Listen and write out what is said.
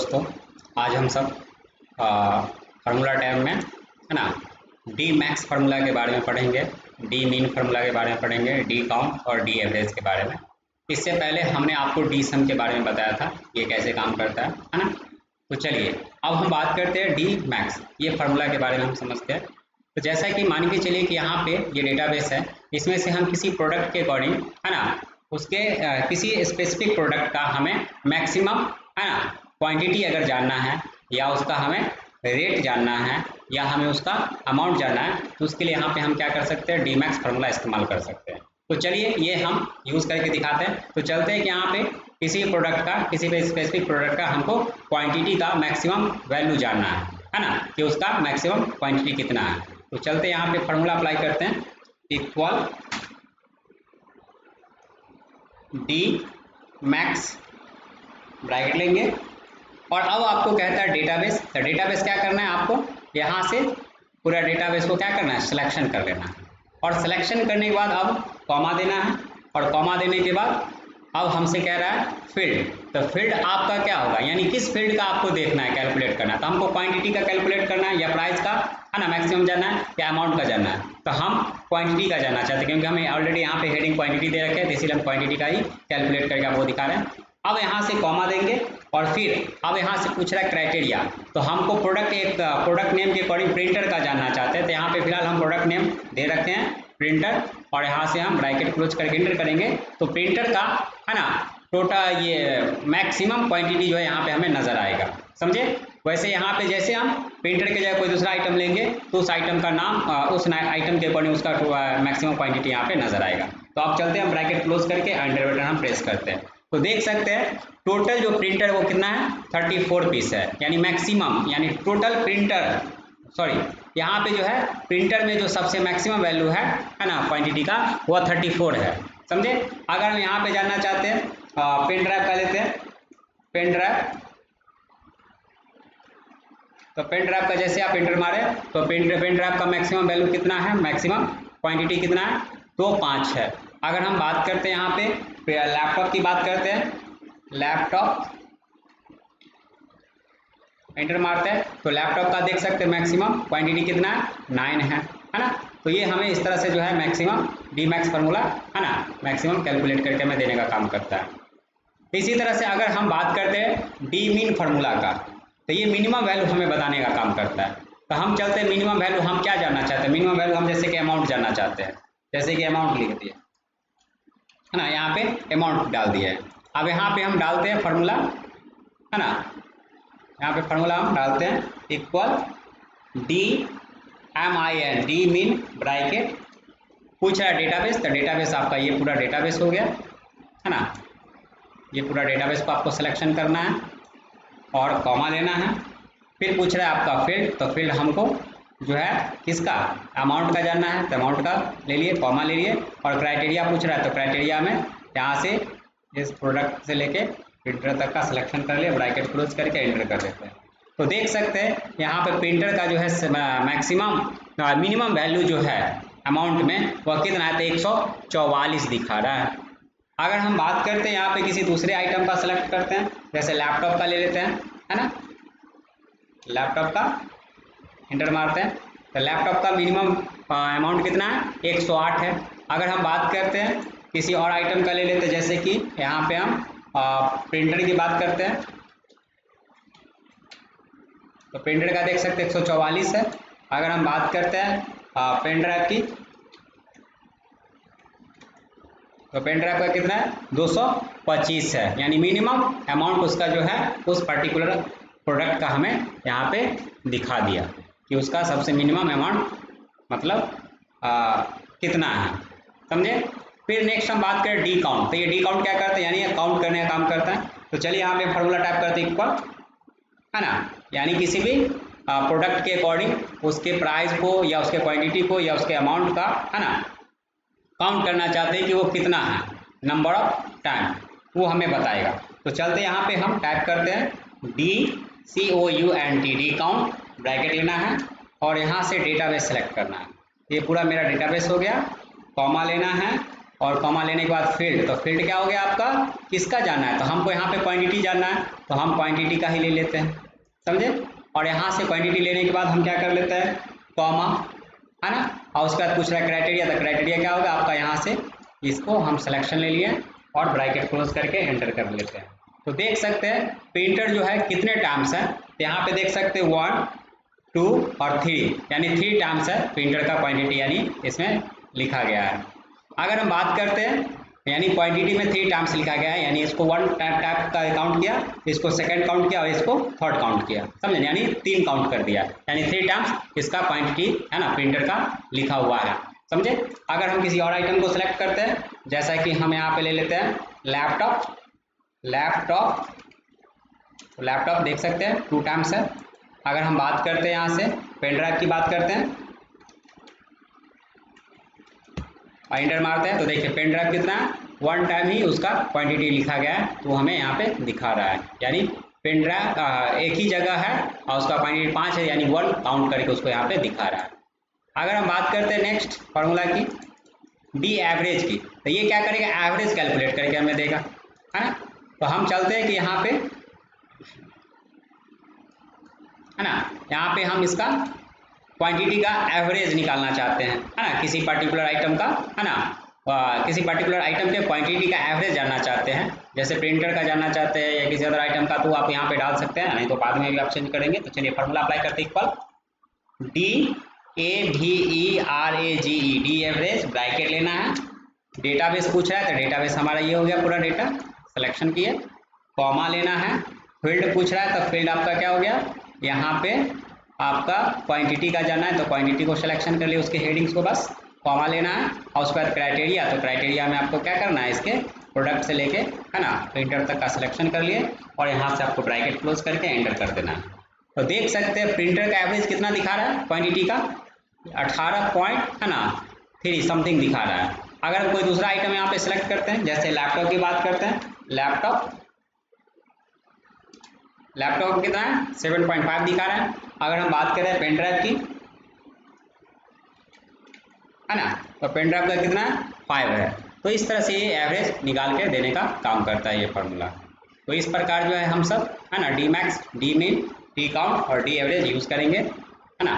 दोस्तों, आज हम सब फार्मूला टैब में है ना डी मैक्स फार्मूला के बारे में पढ़ेंगे, डी मीन फार्मूला के बारे में पढ़ेंगे, डी काउंट और डी एवरेज के बारे में। इससे पहले हमने आपको डी सम के बारे में बताया था, ये कैसे काम करता है ना। तो चलिए अब हम बात करते हैं डी मैक्स, ये फार्मूला के बारे में हम समझते हैं। तो जैसा कि मान के चलिए कि यहाँ पे ये डेटाबेस है, इसमें से हम किसी प्रोडक्ट के अकॉर्डिंग है ना उसके किसी स्पेसिफिक प्रोडक्ट का हमें मैक्सिमम है ना क्वांटिटी अगर जानना है या उसका हमें रेट जानना है या हमें उसका अमाउंट जानना है, तो उसके लिए यहाँ पे हम क्या कर सकते हैं, डी मैक्स फार्मूला इस्तेमाल कर सकते हैं। तो चलिए ये हम यूज़ करके दिखाते हैं। तो चलते हैं कि यहाँ पे किसी प्रोडक्ट का, किसी भी स्पेसिफिक प्रोडक्ट का हमको क्वांटिटी का मैक्सिमम वैल्यू जानना है ना, कि उसका मैक्सिमम क्वांटिटी कितना है। तो चलते हैं यहाँ पे फार्मूला अप्लाई करते हैं, इक्वल डी मैक्स ब्रैकेट लेंगे और अब आपको कहता है डेटाबेस। तो डेटाबेस क्या करना है, आपको यहाँ से पूरा डेटाबेस को क्या करना है, सिलेक्शन कर लेना है। और सिलेक्शन करने के बाद अब कॉमा देना है और कॉमा देने के बाद अब हमसे कह रहा है फील्ड। तो फील्ड आपका क्या होगा, यानी किस फील्ड का आपको देखना है, कैलकुलेट करना है। तो हमको क्वांटिटी का कैलकुलेट करना है या प्राइस का है ना मैक्सिमम जानना है या अमाउंट का जानना है। तो हम क्वांटिटी का जानना चाहते हैं क्योंकि हमें ऑलरेडी यहाँ पे हेडिंग क्वांटिटी दे रखे हैं, तो इसीलिए हम क्वांटिटी का ही कैलकुलेट करके आपको दिखा रहे हैं। अब यहाँ से कॉमा देंगे और फिर अब यहाँ से पूछ रहा है क्राइटेरिया। तो हमको प्रोडक्ट नेम के अकॉर्डिंग प्रिंटर का जानना चाहते हैं। तो यहाँ पे फिलहाल हम प्रोडक्ट नेम दे रखे हैं प्रिंटर और यहाँ से हम ब्रैकेट क्लोज करके एंटर करेंगे। तो प्रिंटर का है ना टोटल ये मैक्सिमम क्वांटिटी जो है यहाँ पे हमें नजर आएगा, समझे। वैसे यहाँ पे जैसे हम प्रिंटर के जगह कोई दूसरा आइटम लेंगे तो उस आइटम का नाम उस आइटम के अकॉर्डिंग उसका मैक्सिमम क्वांटिटी यहाँ पे नजर आएगा। तो आप चलते हैं, हम ब्रैकेट क्लोज करके एंटर बटन हम प्रेस करते हैं। तो देख सकते हैं टोटल जो प्रिंटर वो कितना है, 34 पीस है, यानी मैक्सिमम, यानी टोटल प्रिंटर यहाँ पे जो है प्रिंटर में जो सबसे मैक्सिमम वैल्यू है ना क्वांटिटी का, वो 34 है, समझे। अगर हम यहाँ पे जानना चाहते हैं पेन ड्राइव का लेते हैं, पेन ड्राइव। तो पेन ड्राइव का जैसे आप एंटर मारे तो पेन ड्राइव का मैक्सिमम वैल्यू कितना है, मैक्सिमम क्वांटिटी कितना है, तो 5 है। अगर हम बात करते हैं यहाँ पे लैपटॉप की बात करते हैं, लैपटॉप एंटर मारते हैं तो लैपटॉप का देख सकते हैं मैक्सिमम क्वांटिटी कितना है, 9 है ना। तो ये हमें इस तरह से जो है मैक्सिमम डी मैक्स फार्मूला है ना मैक्सिमम कैलकुलेट करके हमें देने का काम करता है। इसी तरह से अगर हम बात करते हैं डी मीन फार्मूला का, तो ये मिनिमम वैल्यू हमें बताने का काम करता है। तो हम चलते हैं मिनिमम वैल्यू हम क्या जानना चाहते हैं, मिनिमम वैल्यू हम जैसे कि अमाउंट जानना चाहते हैं, जैसे कि अमाउंट लिख दिए है ना, यहाँ पे अमाउंट डाल दिया है। अब यहाँ पे हम डालते हैं फार्मूला है ना, यहाँ पे फार्मूला हम डालते हैं equal D M I N, D mean bracket, पूछ रहा है डेटाबेस। तो डेटाबेस आपका ये पूरा डेटाबेस हो गया है ना, ये पूरा डेटाबेस को आपको सिलेक्शन करना है और कॉमा लेना है। फिर पूछ रहा है आपका फील्ड, तो फील्ड हमको जो है किसका, अमाउंट का जानना है, तो अमाउंट का ले लिए, कॉमा ले लिए। और क्राइटेरिया पूछ रहा है, तो क्राइटेरिया में यहाँ से इस प्रोडक्ट से लेके प्रिंटर तक का सिलेक्शन कर लिया, ब्रैकेट क्लोज करके एंटर कर देते हैं। तो देख सकते हैं यहाँ पे प्रिंटर का जो है मैक्सिमम मिनिमम वैल्यू जो है अमाउंट में वह कितना है, तो 144 दिखा रहा है। अगर हम बात करते हैं यहाँ पे किसी दूसरे आइटम का सिलेक्ट करते हैं, जैसे लैपटॉप का ले लेते हैं है ना, लैपटॉप का एंटर मारते हैं तो लैपटॉप का मिनिमम अमाउंट कितना है, 108 है। अगर हम बात करते हैं किसी और आइटम का ले लेते हैं, जैसे कि यहाँ पे हम प्रिंटर की बात करते हैं, तो प्रिंटर का देख सकते हैं 144 है। अगर हम बात करते हैं पेन ड्राइव की, तो पेन ड्राइव का कितना है, 225 है, यानी मिनिमम अमाउंट उसका जो है उस पर्टिकुलर प्रोडक्ट का हमें यहाँ पे दिखा दिया कि उसका सबसे मिनिमम अमाउंट मतलब कितना है, समझे। फिर नेक्स्ट हम बात करें डी काउंट। तो ये डी काउंट क्या करता है, यानी ये काउंट करने का काम करता है। तो चलिए यहाँ पे फार्मूला टाइप करते हैं इक्वल है ना, यानी किसी भी प्रोडक्ट के अकॉर्डिंग उसके प्राइस को या उसके क्वांटिटी को या उसके अमाउंट का है ना काउंट करना चाहते हैं कि वो कितना है, नंबर ऑफ टाइम वो हमें बताएगा। तो चलते यहाँ पे हम टाइप करते हैं DCOUNT, डी काउंट, ब्रैकेट लेना है और यहाँ से डेटाबेस सेलेक्ट करना है। ये पूरा मेरा डेटाबेस हो गया, कॉमा लेना है और कॉमा लेने के बाद फील्ड, तो फील्ड क्या हो गया आपका, किसका जानना है, तो हमको यहाँ पे क्वांटिटी जानना है तो हम क्वांटिटी का ही ले लेते हैं, समझे। और यहाँ से क्वांटिटी लेने के बाद हम क्या कर लेते हैं, कॉमा, है ना, और उसके बाद पूछ रहा है क्राइटेरिया, तो क्राइटेरिया क्या होगा आपका, यहाँ से इसको हम सिलेक्शन ले लिए और ब्रैकेट क्लोज करके एंटर कर लेते हैं। तो देख सकते हैं प्रिंटर जो है कितने टाइम्स है, तो यहाँ पे देख सकते हैं 1, 2 और 3, यानी 3 टाइम्स है प्रिंटर का क्वांटिटी, यानी इसमें लिखा गया है। अगर हम बात करते हैं यानी क्वांटिटी में 3 टाइम्स लिखा गया है, यानी इसको 1 टाइप का काउंट किया, इसको सेकंड काउंट किया और इसको थर्ड काउंट किया, समझे, यानी 3 काउंट कर दिया, यानी 3 टाइम्स इसका क्वांटिटी है ना प्रिंटर का लिखा हुआ है, समझे। अगर हम किसी और आइटम को सिलेक्ट करते हैं, जैसा कि हम यहाँ पे ले लेते हैं लैपटॉप, लैपटॉप देख सकते हैं 2 टाइम्स है। अगर हम बात करते हैं यहाँ से पेन ड्राइव की बात करते हैं और इंटर मारते हैं, तो देखिए पेन ड्राइव कितना है, 1 टाइम ही उसका क्वांटिटी लिखा गया है, तो हमें यहाँ पे दिखा रहा है, यानी पेन ड्राइव एक ही जगह है और उसका क्वांटिटी 5 है, यानी 1 काउंट करके उसको यहाँ पे दिखा रहा है। अगर हम बात करते हैं नेक्स्ट फार्मूला की, डी एवरेज की, तो ये क्या करेगा, एवरेज कैलकुलेट करके हमें देगा, है ना। तो हम चलते हैं कि यहाँ पे, है ना, यहाँ पे हम इसका क्वांटिटी का एवरेज निकालना चाहते हैं, है ना, किसी पर्टिकुलर आइटम का, है ना, किसी पर्टिकुलर आइटम के क्वांटिटी का एवरेज जानना चाहते हैं, जैसे प्रिंटर का जानना चाहते हैं या किसी अदर आइटम का, तो आप यहाँ पे डाल सकते हैं, नहीं तो बाद में भी आप चेंज करेंगे। तो चलिए फार्मूला अप्लाई करते हैं, equal DAVERAGE, D average, bracket लेना है, डेटाबेस पूछ रहा है तो डेटाबेस हमारा ये हो गया पूरा डेटा सिलेक्शन किए, कॉमा लेना है, फील्ड पूछ रहा है तो फील्ड आपका क्या हो गया, यहाँ पे आपका क्वांटिटी का जानना है तो क्वांटिटी को सिलेक्शन कर लिए, उसके हेडिंग्स को बस कॉमा लेना है, और उसके बाद क्राइटेरिया, तो क्राइटेरिया में आपको क्या करना है, इसके प्रोडक्ट से लेके, है ना, प्रिंटर तक का सिलेक्शन कर लिए और यहाँ से आपको ब्रैकेट क्लोज करके एंटर कर देना है। तो देख सकते हैं प्रिंटर का एवरेज कितना दिखा रहा है, क्वांटिटी का 18 पॉइंट, है ना, 3 समथिंग दिखा रहा है। अगर हम कोई दूसरा आइटम यहाँ पे सिलेक्ट करते हैं, जैसे लैपटॉप की बात करते हैं, लैपटॉप कितना है, 7.5 दिखा रहा है। अगर हम बात करें पेन ड्राइव की, है ना, तो पेन ड्राइव का कितना है, 5 है। तो इस तरह से ये एवरेज निकाल के देने का काम करता है ये फार्मूला। तो इस प्रकार जो है हम सब, है ना, डी मैक्स, डी मिन, डी काउंट और डी एवरेज यूज़ करेंगे, है ना।